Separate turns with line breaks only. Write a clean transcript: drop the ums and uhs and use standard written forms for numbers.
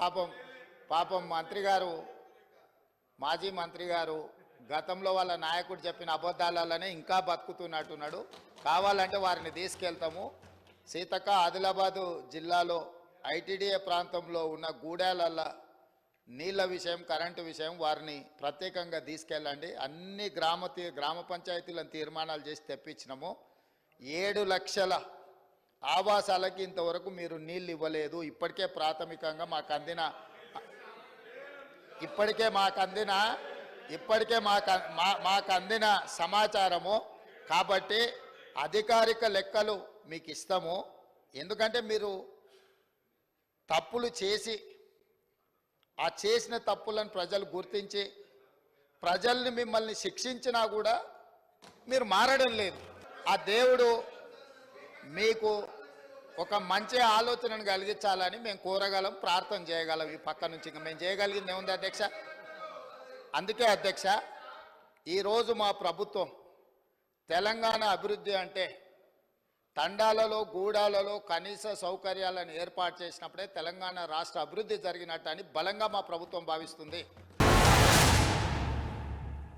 పాపం పాపం మంత్రి గారు, మాజీ మంత్రి గారు గతంలో వాళ్ళ నాయకుడు చెప్పిన అబద్ధాలనే ఇంకా బతుకుతున్నట్టున్నాడు. కావాలంటే వారిని తీసుకెళ్తాము. సీతక్క, ఆదిలాబాదు జిల్లాలో ఐటీడీఏ ప్రాంతంలో ఉన్న గూడాలల్ల నీళ్ళ విషయం, కరెంటు విషయం వారిని ప్రత్యేకంగా తీసుకెళ్ళండి. అన్ని గ్రామ పంచాయతీలను తీర్మానాలు చేసి తెప్పించినాము. 7 లక్షల ఆవాసాలకి ఇంతవరకు మీరు నీళ్ళు ఇవ్వలేదు. ఇప్పటికే ప్రాథమికంగా మాకు అందిన సమాచారము. కాబట్టి అధికారిక లెక్కలు మీకు ఇస్తాము. ఎందుకంటే మీరు తప్పులు చేసి ఆ చేసిన తప్పులను ప్రజలు గుర్తించి ప్రజల్ని మిమ్మల్ని శిక్షించినా కూడా మీరు మారడం లేదు. ఆ దేవుడు మీకు ఒక మంచి ఆలోచనను కలిగించాలని మేము కోరగలం, ప్రార్థన చేయగలం. ఈ పక్క నుంచి ఇంకా మేము చేయగలిగింది ఏముంది అధ్యక్ష? అందుకే అధ్యక్ష, ఈరోజు మా ప్రభుత్వం తెలంగాణ అభివృద్ధి అంటే తండాలలో, గూడాలలో కనీస సౌకర్యాలను ఏర్పాటు చేసినప్పుడే తెలంగాణ రాష్ట్ర అభివృద్ధి జరిగినట్టు అని బలంగా మా ప్రభుత్వం భావిస్తుంది.